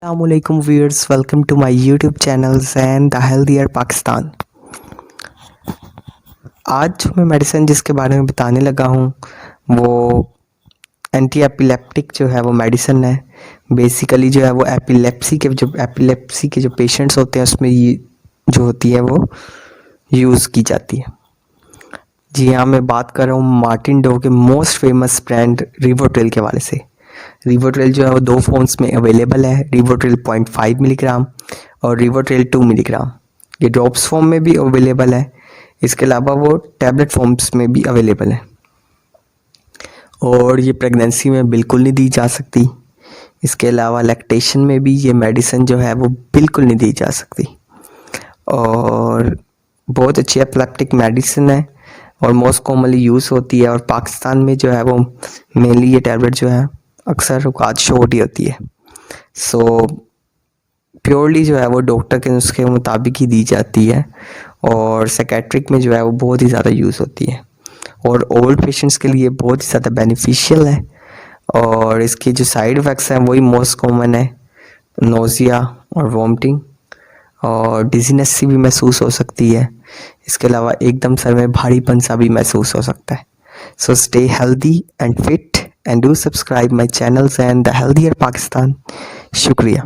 Assalamualaikum viewers, welcome to my YouTube channels and the Healthier Pakistan। आज जो मैं medicine जिसके बारे में बताने लगा हूँ वो एंटी एपिलेप्टिक जो है वो मेडिसिन है। बेसिकली जो है वो एपिलेप्सी के जो पेशेंट्स होते हैं उसमें ये जो होती है वो यूज़ की जाती है। जी हाँ, मैं बात कर रहा हूँ मार्टिन डो के मोस्ट फेमस ब्रांड रिवोट्रिल के वाले से। रिवोट्रिल जो है वो दो फॉर्म्स में अवेलेबल है, रिवोट्रिल 0.5 मिलीग्राम और रिवोट्रिल 2 मिलीग्राम। ये ड्रॉप्स फॉर्म में भी अवेलेबल है, इसके अलावा वो टैबलेट फॉर्म्स में भी अवेलेबल है और ये प्रेगनेंसी में बिल्कुल नहीं दी जा सकती। इसके अलावा लैक्टेशन में भी ये मेडिसिन जो है वो बिल्कुल नहीं दी जा सकती और बहुत अच्छी एपिलेप्टिक मेडिसिन है और मोस्ट कॉमनली यूज़ होती है। और पाकिस्तान में जो है वो मेनली ये टैबलेट जो है अक्सर औकात शॉर्ट ही होती है। सो प्योरली जो है वो डॉक्टर के नुस्खे के मुताबिक ही दी जाती है और साइकेट्रिक में जो है वो बहुत ही ज़्यादा यूज़ होती है और ओल्ड पेशेंट्स के लिए बहुत ही ज़्यादा बेनिफिशियल है। और इसके जो साइड इफ़ेक्ट्स हैं वही मोस्ट कॉमन है, नोज़िया और वॉमिटिंग और डिजीनेस सी भी महसूस हो सकती है। इसके अलावा एकदम सर में भारीपन सा भी महसूस हो सकता है। So stay healthy and fit and do subscribe my channels and the healthier Pakistan. शुक्रिया।